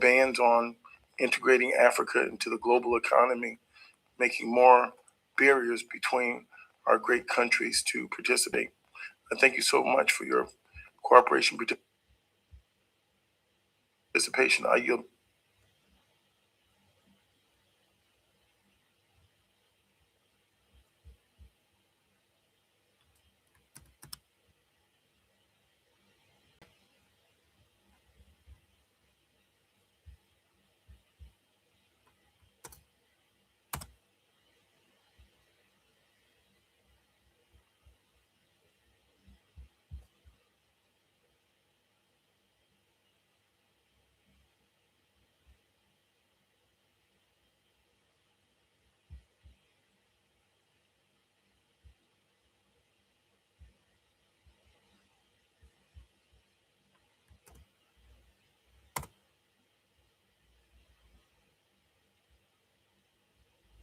bans on integrating Africa into the global economy, making more barriers between our great countries to participate. Thank you so much for your cooperation, participation. I yield.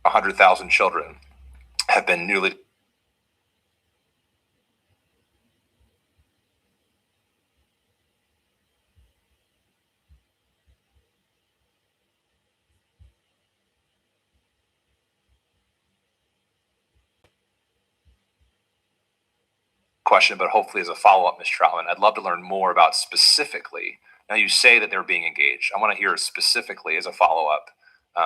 $100,000 children have been newly question, but hopefully as a follow-up, Ms. Troutman, I'd love to learn more about specifically. Now you say that they're being engaged. I want to hear specifically as a follow-up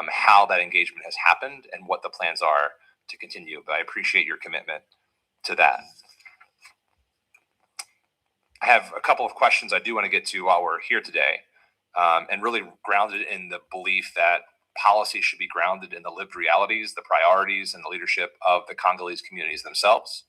how that engagement has happened and what the plans are to continue. But I appreciate your commitment to that. I have a couple of questions I do want to get to while we're here today, and really grounded in the belief that policy should be grounded in the lived realities, the priorities, and the leadership of the Congolese communities themselves.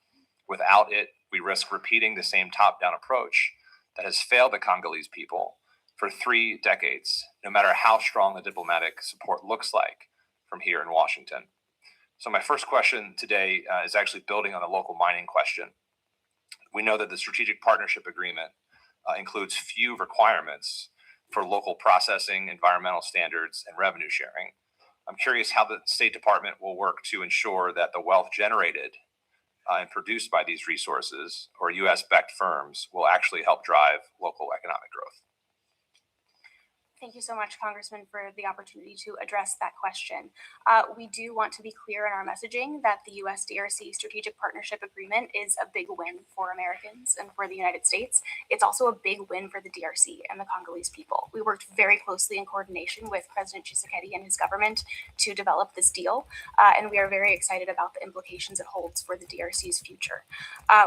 Without it, we risk repeating the same top-down approach that has failed the Congolese people for 3 decades, no matter how strong the diplomatic support looks like from here in Washington. So my first question today is actually building on the local mining question. We know that the Strategic Partnership Agreement includes few requirements for local processing, environmental standards, and revenue sharing. I'm curious how the State Department will work to ensure that the wealth generated and produced by these resources or U.S.-backed firms will actually help drive local economic growth. Thank you so much, Congressman, for the opportunity to address that question. We do want to be clear in our messaging that the U.S.-DRC Strategic Partnership Agreement is a big win for Americans and for the United States. It's also a big win for the DRC and the Congolese people. We worked very closely in coordination with President Tshisekedi and his government to develop this deal, and we are very excited about the implications it holds for the DRC's future.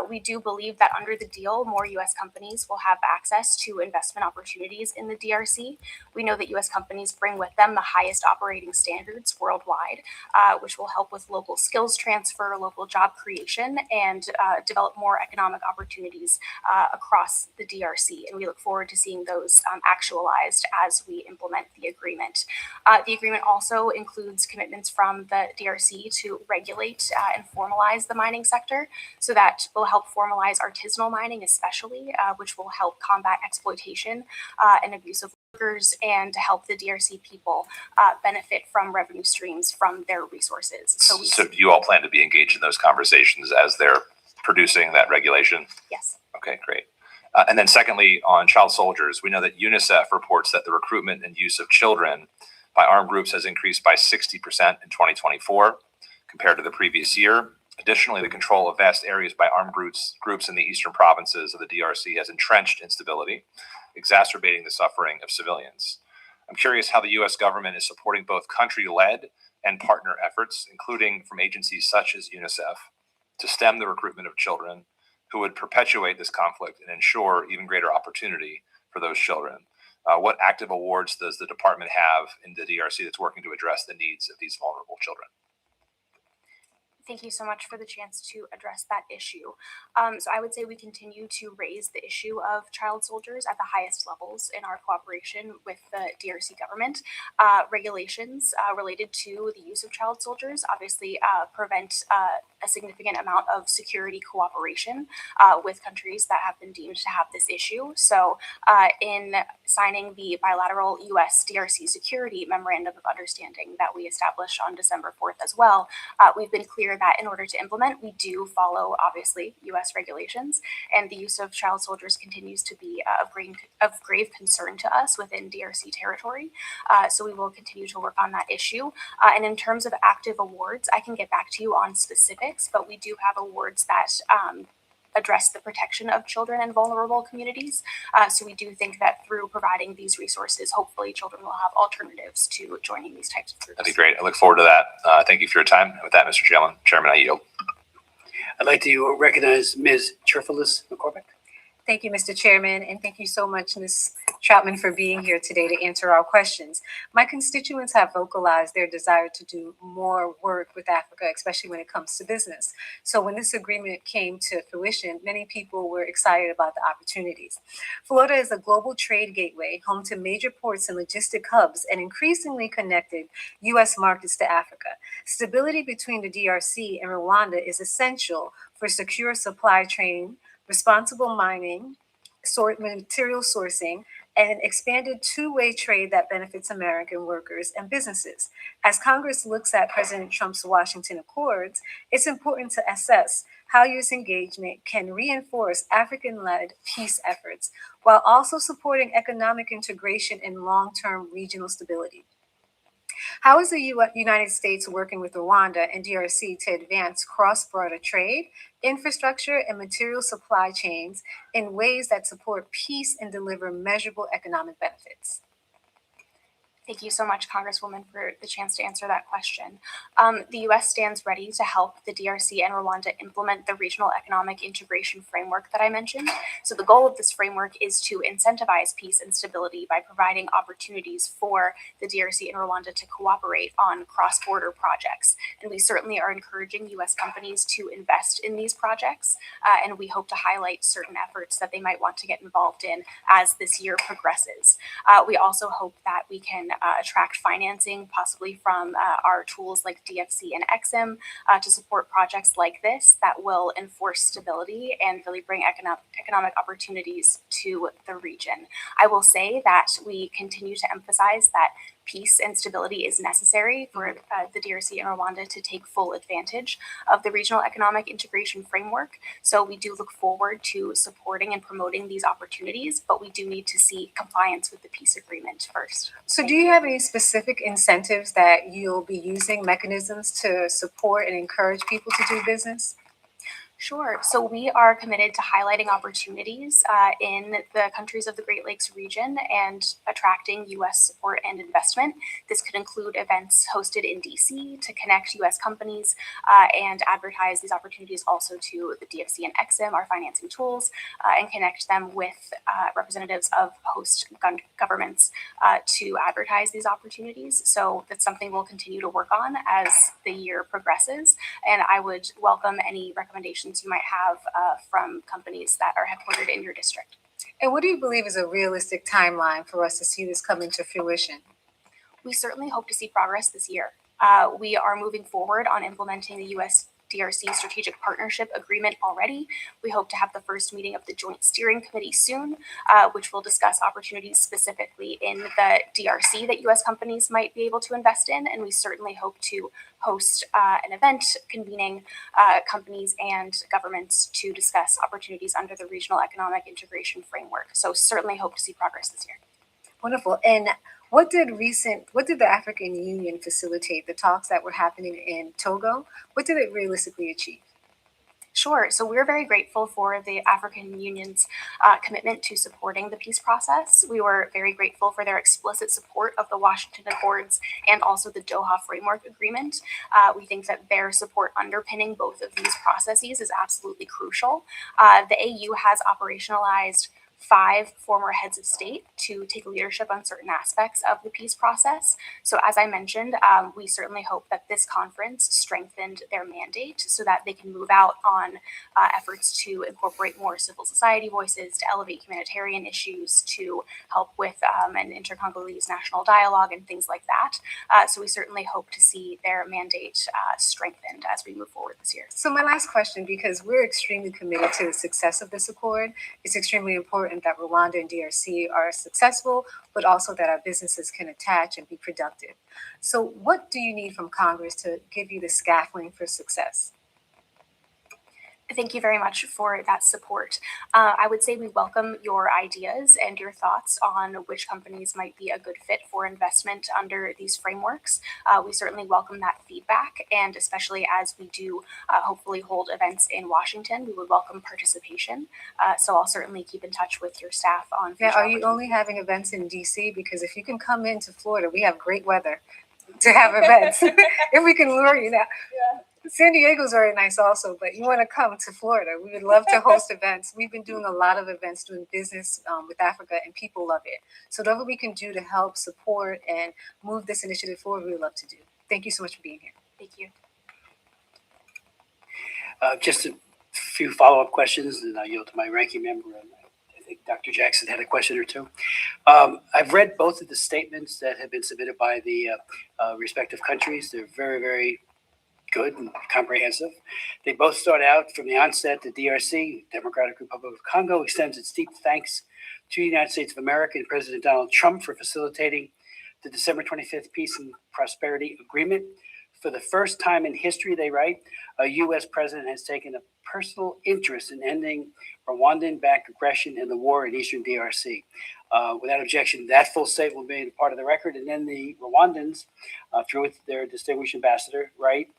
We do believe that under the deal, more U.S. companies will have access to investment opportunities in the DRC. We know that U.S. companies bring with them the highest operating standards worldwide, which will help with local skills transfer, local job creation, and develop more economic opportunities across the DRC. And we look forward to seeing those actualized as we implement the agreement. The agreement also includes commitments from the DRC to regulate and formalize the mining sector. So that will help formalize artisanal mining, especially, which will help combat exploitation and abuse of workers and help the DRC people benefit from revenue streams from their resources. So do you all plan to be engaged in those conversations as they're producing that regulation? Yes. Okay, great. And then secondly, on child soldiers, we know that UNICEF reports that the recruitment and use of children by armed groups has increased by 60% in 2024 compared to the previous year. Additionally, the control of vast areas by armed groups in the eastern provinces of the DRC has entrenched instability, exacerbating the suffering of civilians. I'm curious how the U.S. government is supporting both country-led and partner efforts, including from agencies such as UNICEF, to stem the recruitment of children who would perpetuate this conflict and ensure even greater opportunity for those children. What active awards does the department have in the DRC that's working to address the needs of these vulnerable children? Thank you so much for the chance to address that issue. So I would say we continue to raise the issue of child soldiers at the highest levels in our cooperation with the DRC government. Regulations related to the use of child soldiers obviously prevent a significant amount of security cooperation with countries that have been deemed to have this issue. So in signing the bilateral U.S.-DRC security memorandum of understanding that we established on December 4th as well, we've been clear that in order to implement, we do follow, obviously, U.S. regulations, and the use of child soldiers continues to be of grave concern to us within DRC territory. So we will continue to work on that issue. And in terms of active awards, I can get back to you on specifics, but we do have awards that address the protection of children in vulnerable communities. So we do think that through providing these resources, hopefully children will have alternatives to joining these types of groups. That'd be great. I look forward to that. Thank you for your time. And with that, Mr. Chairman, I yield. I'd like to recognize Ms. Cherfilis McCormick. Thank you, Mr. Chairman, and thank you so much, Ms. Troutman, for being here today to answer our questions. My constituents have vocalized their desire to do more work with Africa, especially when it comes to business. So when this agreement came to fruition, many people were excited about the opportunities. Florida is a global trade gateway, home to major ports and logistic hubs, and increasingly connected U.S. markets to Africa. Stability between the DRC and Rwanda is essential for secure supply chain, responsible mining, material sourcing, and expanded two-way trade that benefits American workers and businesses. As Congress looks at President Trump's Washington Accords, it's important to assess how U.S. engagement can reinforce African-led peace efforts while also supporting economic integration and long-term regional stability. How is the United States working with Rwanda and DRC to advance cross-border trade, infrastructure, and material supply chains in ways that support peace and deliver measurable economic benefits? Thank you so much, Congresswoman, for the chance to answer that question. The U.S. stands ready to help the DRC and Rwanda implement the regional economic integration framework that I mentioned. So the goal of this framework is to incentivize peace and stability by providing opportunities for the DRC and Rwanda to cooperate on cross-border projects. And we certainly are encouraging U.S. companies to invest in these projects, and we hope to highlight certain efforts that they might want to get involved in as this year progresses. We also hope that we can attract financing, possibly from our tools like DFC and EXIM, to support projects like this that will enforce stability and really bring economic opportunities to the region. I will say that we continue to emphasize that peace and stability is necessary for the DRC and Rwanda to take full advantage of the regional economic integration framework. So we do look forward to supporting and promoting these opportunities, but we do need to see compliance with the peace agreement first. So do you have any specific incentives that you'll be using, mechanisms to support and encourage people to do business? Sure. So we are committed to highlighting opportunities in the countries of the Great Lakes region and attracting U.S. support and investment. This could include events hosted in D.C. to connect U.S. companies and advertise these opportunities also to the DFC and EXIM, our financing tools, and connect them with representatives of host governments to advertise these opportunities. So that's something we'll continue to work on as the year progresses. And I would welcome any recommendations you might have from companies that are headquartered in your district. And what do you believe is a realistic timeline for us to see this coming to fruition? We certainly hope to see progress this year. We are moving forward on implementing the U.S. DRC Strategic Partnership Agreement already. We hope to have the first meeting of the Joint Steering Committee soon, which will discuss opportunities specifically in the DRC that U.S. companies might be able to invest in. And we certainly hope to host an event convening companies and governments to discuss opportunities under the Regional Economic Integration Framework. So certainly hope to see progress this year. Wonderful. And what did the African Union facilitate, the talks that were happening in Togo? What did it realistically achieve? Sure. So we're very grateful for the African Union's commitment to supporting the peace process. We were very grateful for their explicit support of the Washington Accords and also the Doha Framework Agreement. We think that their support underpinning both of these processes is absolutely crucial. The AU has operationalized 5 former heads of state to take leadership on certain aspects of the peace process. So as I mentioned, we certainly hope that this conference strengthened their mandate so that they can move out on efforts to incorporate more civil society voices, to elevate humanitarian issues, to help with an inter-Congolese national dialogue and things like that. So we certainly hope to see their mandate strengthened as we move forward this year. So my last question, because we're extremely committed to the success of this accord, it's extremely important that Rwanda and DRC are successful, but also that our businesses can attach and be productive. So what do you need from Congress to give you the scaffolding for success? Thank you very much for that support. I would say we welcome your ideas and your thoughts on which companies might be a good fit for investment under these frameworks. We certainly welcome that feedback, and especially as we do hopefully hold events in Washington, we would welcome participation. So I'll certainly keep in touch with your staff on future Now, are you only opportunities. having events in DC? Because if you can come into Florida, we have great weather to have events. If we can lure you now. San Diego's very nice also, but you want to come to Florida. We would love to host events. We've been doing a lot of events, doing business with Africa, and people love it. So whatever we can do to help support and move this initiative forward, we would love to do. Thank you so much for being here. Thank you. Just a few follow-up questions, and I'll yield to my ranking member. I think Dr. Jackson had a question or two. I've read both of the statements that have been submitted by the respective countries. They're very, very good and comprehensive. They both start out from the onset. The DRC, Democratic Republic of Congo, extends its deep thanks to the United States of America and President Donald Trump for facilitating the December 25th Peace and Prosperity Agreement. For the first time in history, they write, a U.S. president has taken a personal interest in ending Rwandan-backed aggression in the war in eastern DRC. Without objection, that full statement will be made part of the record. And then the Rwandans, through their distinguished ambassador, write,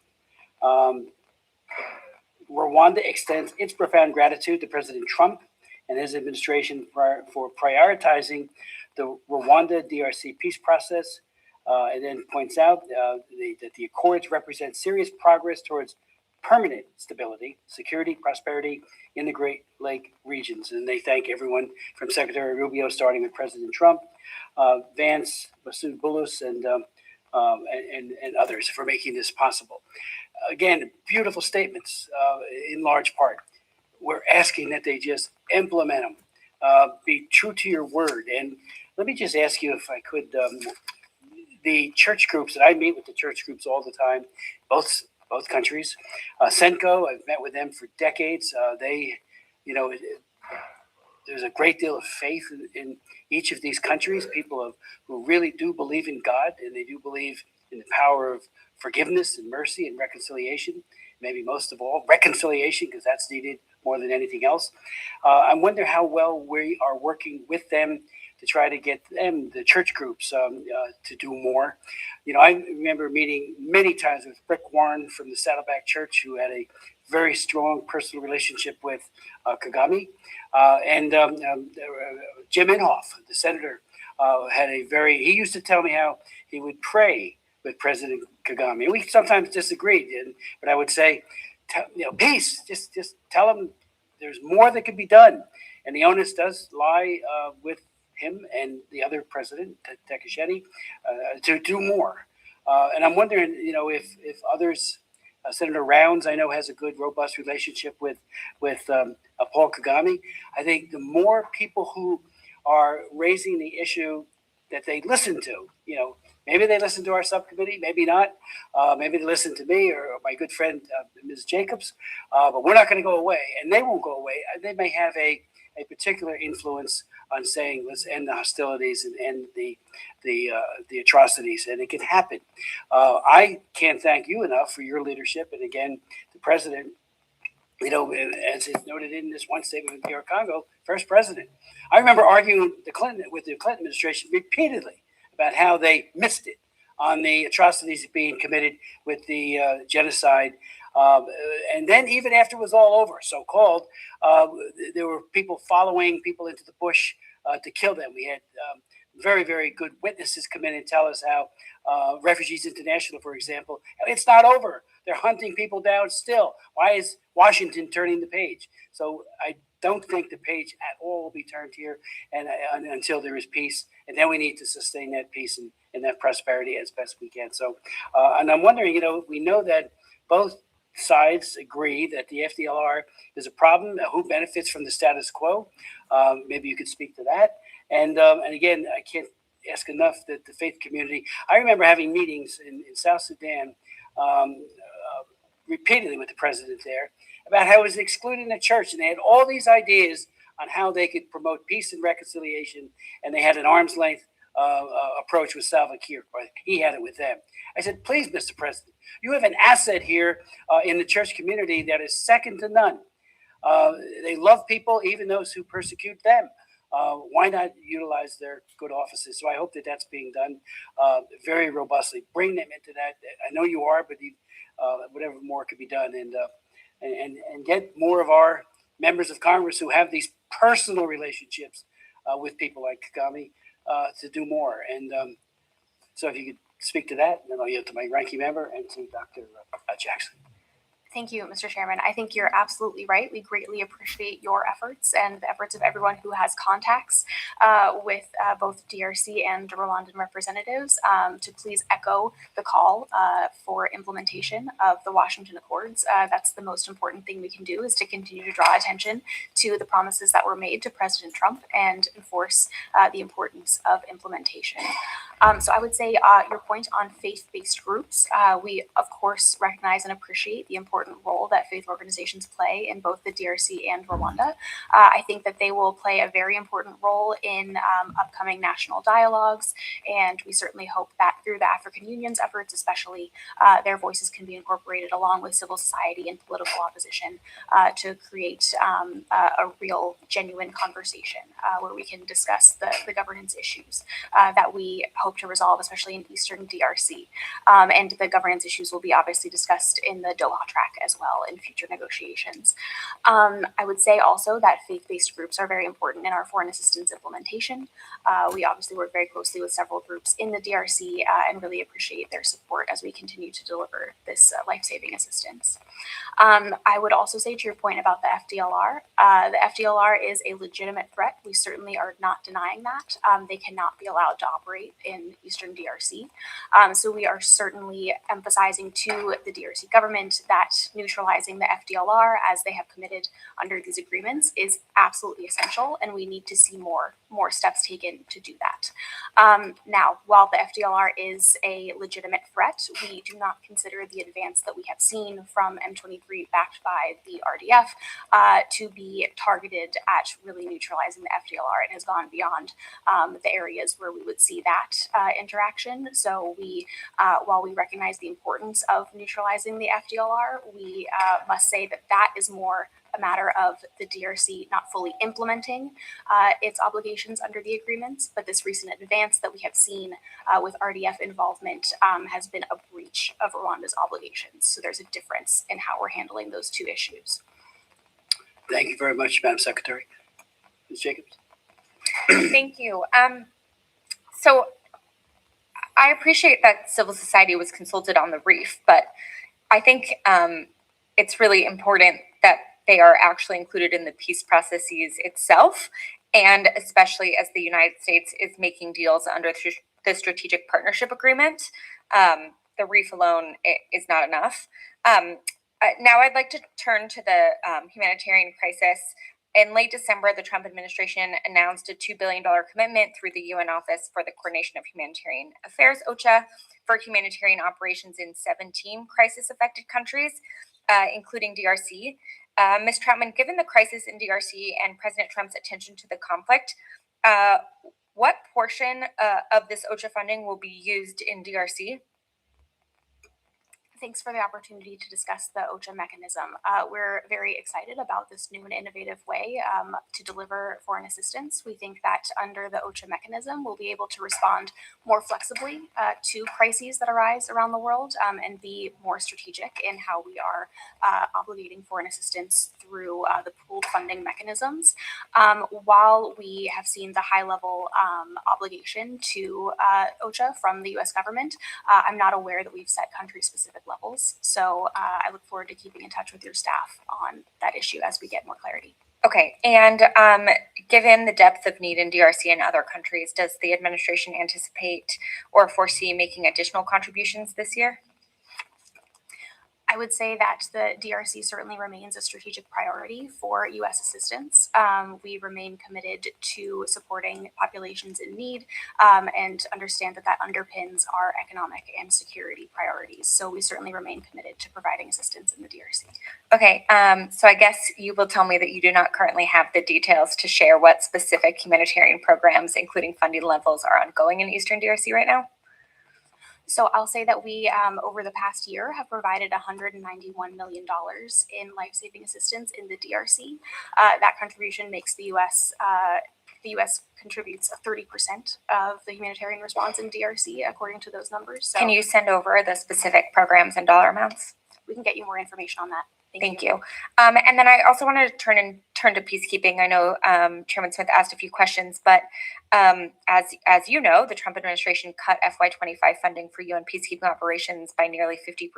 Rwanda extends its profound gratitude to President Trump and his administration for prioritizing the Rwanda DRC peace process, and then points out that the accords represent serious progress towards permanent stability, security, prosperity in the Great Lake regions. And they thank everyone from Secretary Rubio, starting with President Trump, Vance, Masoud Bulus, and others for making this possible. Again, beautiful statements in large part. We're asking that they just implement them, be true to your word. And let me just ask you if I could, the church groups, and I meet with the church groups all the time, both countries. Senko, I've met with them for decades. They, there's a great deal of faith in each of these countries, people who really do believe in God, and they do believe in the power of forgiveness and mercy and reconciliation, maybe most of all, reconciliation, because that's needed more than anything else. I wonder how well we are working with them to try to get them, the church groups, to do more. I remember meeting many times with Rick Warren from the Saddleback Church, who had a very strong personal relationship with Kagame, and Jim Inhofe, the senator, he used to tell me how he would pray with President Kagame. We sometimes disagreed, but I would say, peace, just tell him there's more that could be done. And the onus does lie with him and the other president, Takashedi, to do more. And I'm wondering, if others, Senator Rounds, I know, has a good, robust relationship with Paul Kagame. I think the more people who are raising the issue that they listen to, maybe they listen to our subcommittee, maybe not. Maybe they listen to me or my good friend, Ms. Jacobs. But we're not going to go away, and they won't go away. They may have a particular influence on saying, let's end the hostilities and end the atrocities, and it can happen. I can't thank you enough for your leadership, and again, the president. As is noted in this one statement of DR Congo, first president. I remember arguing with the Clinton administration repeatedly about how they missed it on the atrocities being committed with the genocide. And then even after it was all over, so-called, there were people following people into the bush to kill them. We had very, very good witnesses come in and tell us how Refugees International, for example, it's not over. They're hunting people down still. Why is Washington turning the page? So I don't think the page at all will be turned here and until there is peace. And then we need to sustain that peace and that prosperity as best we can. So, and I'm wondering, we know that both sides agree that the FDLR is a problem. Who benefits from the status quo? Maybe you could speak to that. And again, I can't ask enough that the faith community. I remember having meetings in South Sudan repeatedly with the president there about how it was excluding the church, and they had all these ideas on how they could promote peace and reconciliation, and they had an arm's length approach with Salva Kiir. He had it with them. I said, please, Mr. President, you have an asset here in the church community that is second to none. They love people, even those who persecute them. Why not utilize their good offices? So I hope that that's being done very robustly. Bring them into that. I know you are, but whatever more could be done, and get more of our members of Congress who have these personal relationships with people like Kagame to do more. And so if you could speak to that, and then I'll yield to my ranking member and to Dr. Jackson. Thank you, Mr. Chairman. I think you're absolutely right. We greatly appreciate your efforts and the efforts of everyone who has contacts with both DRC and Rwandan representatives to please echo the call for implementation of the Washington Accords. That's the most important thing we can do, is to continue to draw attention to the promises that were made to President Trump and enforce the importance of implementation. So I would say your point on faith-based groups, we of course recognize and appreciate the important role that faith organizations play in both the DRC and Rwanda. I think that they will play a very important role in upcoming national dialogues, and we certainly hope that through the African Union's efforts, especially, their voices can be incorporated along with civil society and political opposition to create a real, genuine conversation where we can discuss the governance issues that we hope to resolve, especially in Eastern DRC. And the governance issues will be obviously discussed in the Doha track as well in future negotiations. I would say also that faith-based groups are very important in our foreign assistance implementation. We obviously work very closely with several groups in the DRC and really appreciate their support as we continue to deliver this life-saving assistance. I would also say, to your point about the FDLR is a legitimate threat. We certainly are not denying that. They cannot be allowed to operate in Eastern DRC. So we are certainly emphasizing to the DRC government that neutralizing the FDLR, as they have committed under these agreements, is absolutely essential, and we need to see more steps taken to do that. Now, while the FDLR is a legitimate threat, we do not consider the advance that we have seen from M23 backed by the RDF to be targeted at really neutralizing the FDLR. It has gone beyond the areas where we would see that interaction. So we, while we recognize the importance of neutralizing the FDLR, we must say that that is more a matter of the DRC not fully implementing its obligations under the agreements, but this recent advance that we have seen with RDF involvement has been a breach of Rwanda's obligations. So there's a difference in how we're handling those two issues. Thank you very much, Madam Secretary. Ms. Jacobs. Thank you. So I appreciate that civil society was consulted on the brief, but I think it's really important that they are actually included in the peace processes itself, and especially as the United States is making deals under the strategic partnership agreement. The brief alone is not enough. Now I'd like to turn to the humanitarian crisis. In late December, the Trump administration announced a $2 billion commitment through the UN Office for the Coordination of Humanitarian Affairs, OCHA, for humanitarian operations in 17 crisis-affected countries, including DRC. Ms. Troutman, given the crisis in DRC and President Trump's attention to the conflict, what portion of this OCHA funding will be used in DRC? Thanks for the opportunity to discuss the OCHA mechanism. We're very excited about this new and innovative way to deliver foreign assistance. We think that under the OCHA mechanism, we'll be able to respond more flexibly to crises that arise around the world and be more strategic in how we are obligating foreign assistance through the pooled funding mechanisms. While we have seen the high-level obligation to OCHA from the U.S. government, I'm not aware that we've set country-specific levels. So I look forward to keeping in touch with your staff on that issue as we get more clarity. Okay, and given the depth of need in DRC and other countries, does the administration anticipate or foresee making additional contributions this year? I would say that the DRC certainly remains a strategic priority for U.S. assistance. We remain committed to supporting populations in need and understand that that underpins our economic and security priorities. So we certainly remain committed to providing assistance in the DRC. Okay, so I guess you will tell me that you do not currently have the details to share what specific humanitarian programs, including funding levels, are ongoing in Eastern DRC right now? So I'll say that we, over the past year, have provided $191 million in life-saving assistance in the DRC. That contribution makes the U.S. contributes 30% of the humanitarian response in DRC, according to those numbers. So Can you send over the specific programs and dollar amounts? we can get you more information on that. Thank you. And then I also wanted to turn to peacekeeping. I know Chairman Smith asked a few questions, but as you know, the Trump administration cut FY25 funding for UN peacekeeping operations by nearly 50%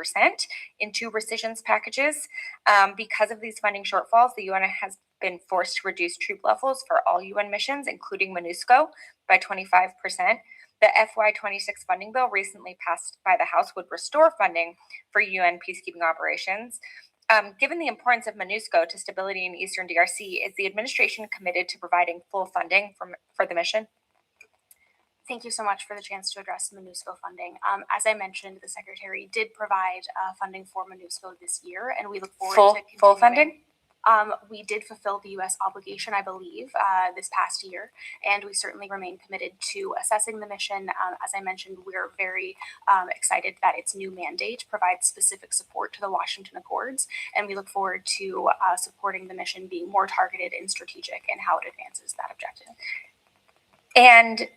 in 2 rescissions packages. Because of these funding shortfalls, the UN has been forced to reduce troop levels for all UN missions, including MONUSCO, by 25%. The FY26 funding bill recently passed by the House would restore funding for UN peacekeeping operations. Given the importance of MONUSCO to stability in Eastern DRC, is the administration committed to providing full funding for the mission? Thank you so much for the chance to address MONUSCO funding. As I mentioned, the Secretary did provide funding for MONUSCO this year, and we look forward to Full funding? We did fulfill the U.S. obligation, I believe, this past year, and we certainly remain committed to assessing the mission. As I mentioned, we're very excited that its new mandate provides specific support to the Washington Accords, and we look forward to supporting the mission being more targeted and strategic in how it advances that objective. And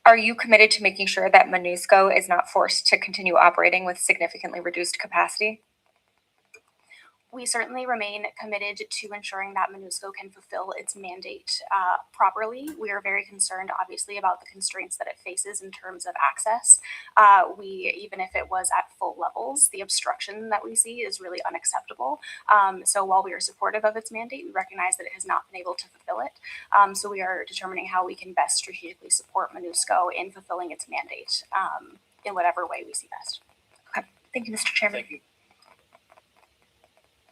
are you committed to making sure that MONUSCO is not forced to continue operating with significantly reduced capacity? We certainly remain committed to ensuring that MONUSCO can fulfill its mandate properly. We are very concerned, obviously, about the constraints that it faces in terms of access. Even if it was at full levels, the obstruction that we see is really unacceptable. So while we are supportive of its mandate, we recognize that it has not been able to fulfill it. So we are determining how we can best strategically support MONUSCO in fulfilling its mandate in whatever way we see best. Okay. Thank you, Mr. Chairman. Thank you.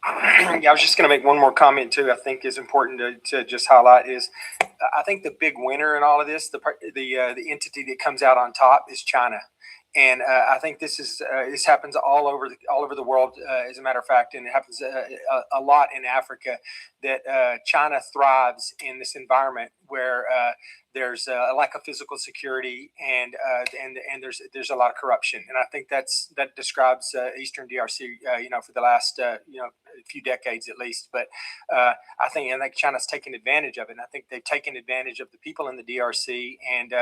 Yeah, I was just going to make one more comment too. I think is important to just highlight is, I think the big winner in all of this, the entity that comes out on top is China, and I think this happens all over the world. As a matter of fact, and it happens a lot in Africa. That China thrives in this environment where there's a lack of physical security and there's a lot of corruption, and I think that describes Eastern DRC, for the last few decades at least. But I think China's taken advantage of it, and I think they've taken advantage of the people in the DRC. And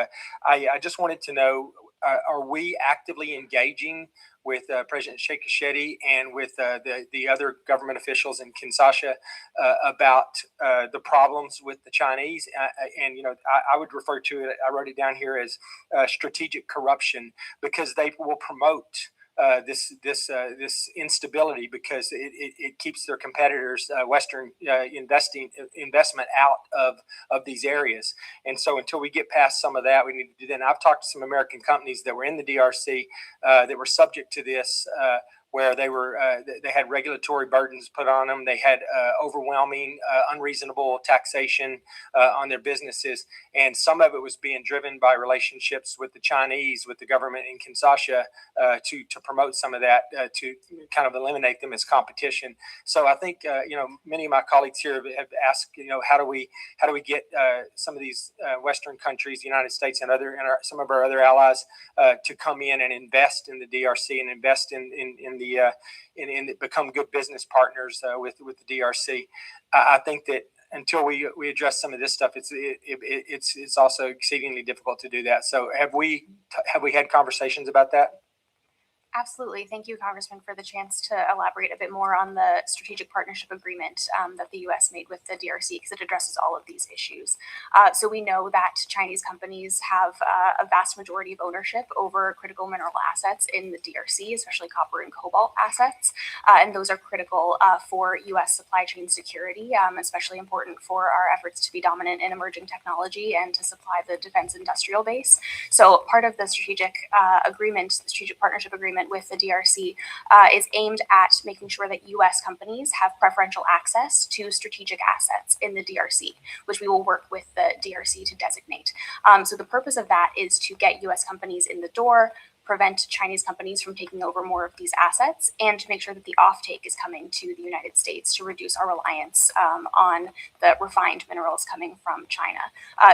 I just wanted to know, are we actively engaging with President Sheikh Hashedi and with the other government officials in Kinshasa about the problems with the Chinese? I would refer to it, I wrote it down here as strategic corruption, because they will promote this instability, because it keeps their competitors, Western investment out of these areas. And so until we get past some of that, we need to do that. And I've talked to some American companies that were in the DRC that were subject to this, where they had regulatory burdens put on them. They had overwhelming, unreasonable taxation on their businesses. And some of it was being driven by relationships with the Chinese, with the government in Kinshasa, to promote some of that, to kind of eliminate them as competition. So I think, many of my colleagues here have asked, how do we get some of these Western countries, the United States and some of our other allies, to come in and invest in the DRC and invest in become good business partners with the DRC. I think that until we address some of this stuff, it's also exceedingly difficult to do that. So have we had conversations about that? Absolutely. Thank you, Congressman, for the chance to elaborate a bit more on the strategic partnership agreement that the U.S. made with the DRC, because it addresses all of these issues. So we know that Chinese companies have a vast majority of ownership over critical mineral assets in the DRC, especially copper and cobalt assets. And those are critical for U.S. supply chain security, especially important for our efforts to be dominant in emerging technology and to supply the defense industrial base. So part of the strategic partnership agreement with the DRC is aimed at making sure that U.S. companies have preferential access to strategic assets in the DRC, which we will work with the DRC to designate. So the purpose of that is to get U.S. companies in the door, prevent Chinese companies from taking over more of these assets, and to make sure that the offtake is coming to the United States to reduce our reliance on the refined minerals coming from China.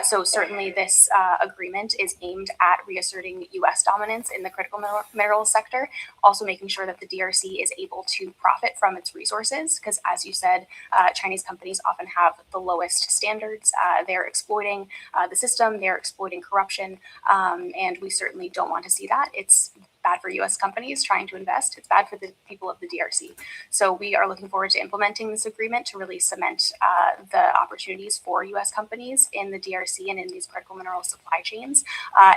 So certainly this agreement is aimed at reasserting U.S. dominance in the critical minerals sector, also making sure that the DRC is able to profit from its resources, because as you said, Chinese companies often have the lowest standards. They're exploiting the system, they're exploiting corruption, and we certainly don't want to see that. It's bad for U.S. companies trying to invest. It's bad for the people of the DRC. So we are looking forward to implementing this agreement to really cement the opportunities for U.S. companies in the DRC and in these critical mineral supply chains,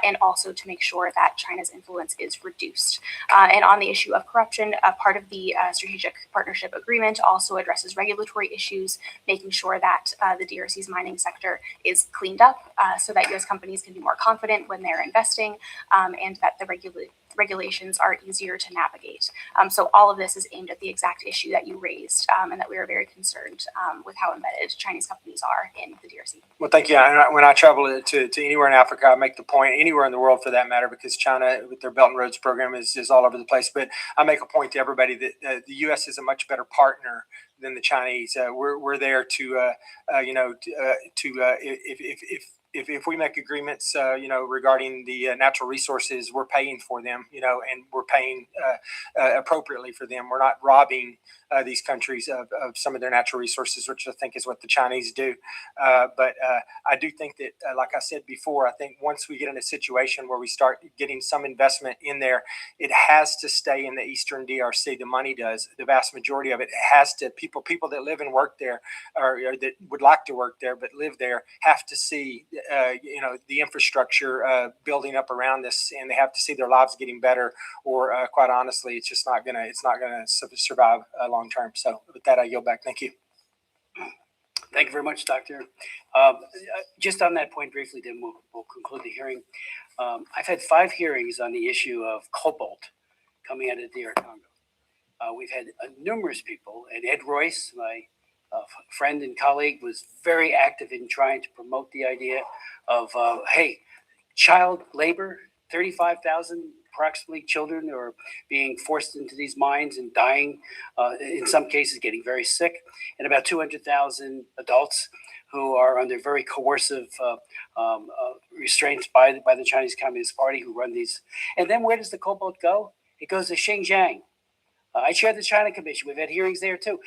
and also to make sure that China's influence is reduced. And on the issue of corruption, part of the strategic partnership agreement also addresses regulatory issues, making sure that the DRC's mining sector is cleaned up so that U.S. companies can be more confident when they're investing, and that the regulations are easier to navigate. So all of this is aimed at the exact issue that you raised, and that we are very concerned with how embedded Chinese companies are in the DRC. Well, thank you. And when I travel to anywhere in Africa, I make the point, anywhere in the world for that matter, because China with their Belt and Roads program is all over the place. But I make a point to everybody that the U.S. is a much better partner than the Chinese. We're there to if we make agreements, regarding the natural resources, we're paying for them, and we're paying appropriately for them. We're not robbing these countries of some of their natural resources, which I think is what the Chinese do. But I do think that, like I said before, I think once we get in a situation where we start getting some investment in there, it has to stay in the Eastern DRC. The money does. The vast majority of it has to. People that live and work there, or that would like to work there but live there, have to see the infrastructure building up around this, and they have to see their lives getting better, or quite honestly, it's just not gonna survive long term. So with that, I yield back. Thank you. Thank you very much, Doctor. Just on that point briefly, then we'll conclude the hearing. I've had 5 hearings on the issue of cobalt coming out of DR Congo. We've had numerous people, and Ed Royce, my friend and colleague, was very active in trying to promote the idea of, child labor, 35,000 approximately children are being forced into these mines and dying, in some cases getting very sick, and about 200,000 adults who are under very coercive restraints by the Chinese Communist Party, who run these. And then where does the cobalt go? It goes to Xinjiang. I chair the China Commission. We've had hearings there too.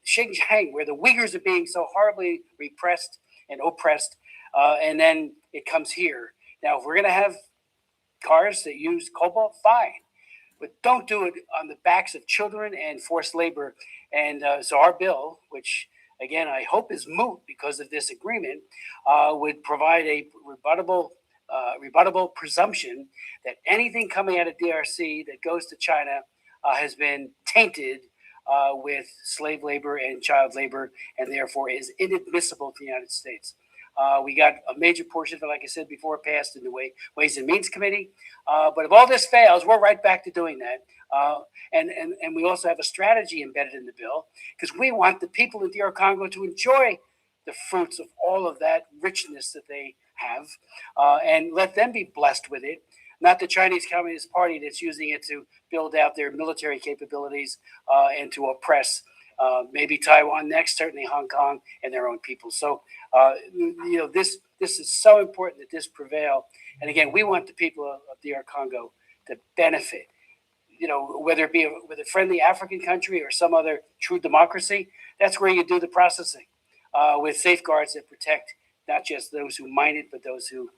Xinjiang, where the Uyghurs are being so horribly repressed and oppressed, and then it comes here. Now, if we're going to have cars that use cobalt, fine, but don't do it on the backs of children and forced labor. And so our bill, which again I hope is moot because of this agreement, would provide a rebuttable presumption that anything coming out of DRC that goes to China has been tainted with slave labor and child labor, and therefore is inadmissible to the United States. We got a major portion of it, like I said before, passed in the Ways and Means Committee. But if all this fails, we're right back to doing that. And we also have a strategy embedded in the bill, because we want the people in DR Congo to enjoy the fruits of all of that richness that they have, and let them be blessed with it. Not the Chinese Communist Party that's using it to build out their military capabilities and to oppress maybe Taiwan next, certainly Hong Kong and their own people. So, this is so important that this prevail. And again, we want the people of DR Congo to benefit, whether it be with a friendly African country or some other true democracy. That's where you do the processing with safeguards that protect not just those who mine it, but those who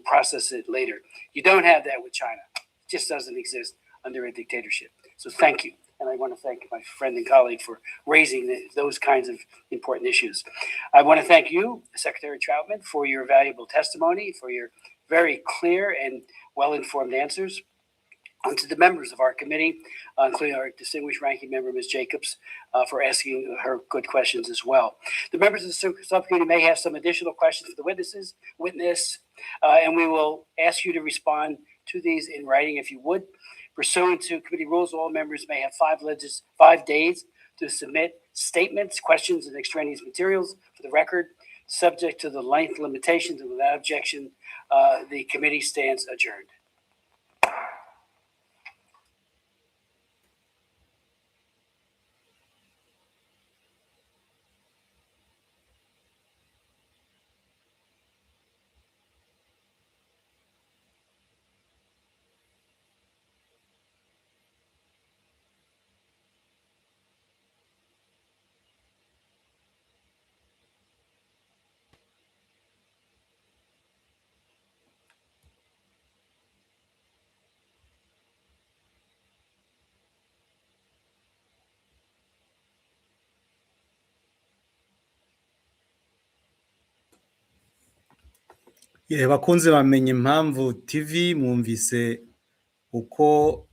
process it later. You don't have that with China. It just doesn't exist under a dictatorship. So thank you. And I want to thank my friend and colleague for raising those kinds of important issues. I want to thank you, Secretary Troutman, for your valuable testimony, for your very clear and well-informed answers. And to the members of our committee, including our distinguished ranking member, Ms. Jacobs, for asking her good questions as well. The members of the subcommittee may have some additional questions for the witness, and we will ask you to respond to these in writing if you would. Pursuant to committee rules, all members may have 5 days to submit statements, questions, and extraneous materials for the record, subject to the length limitations, and without objection, the committee stands adjourned. bakunze bamenye impamvu TV mwumvise uko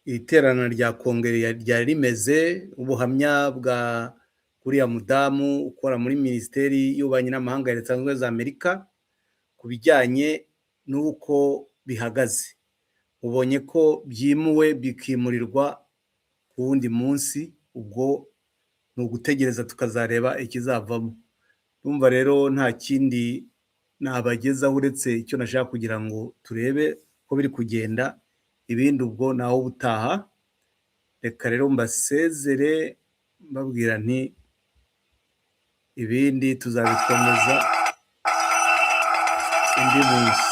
iterana rya kongere ryari rimeze, ubuhamya bwa kuriya mudamu ukora muri minisiteri y'ububanyi n'amahanga ya Leta Zunze Ubumwe za Amerika ku bijyanye n'uko bihagaze. Ubonye ko byimuwe bikimurirwa ku wundi munsi, ubwo ni ugutegereza tukazareba ikizavamo. Numva rero nta kindi nabagezaho uretse icyo nashaka kugira ngo turebe ko biri kugenda, ibindi ubwo naho ubutaha. Reka rero mbasezere mbabwira nti ibindi tuzabikomeza indi munsi.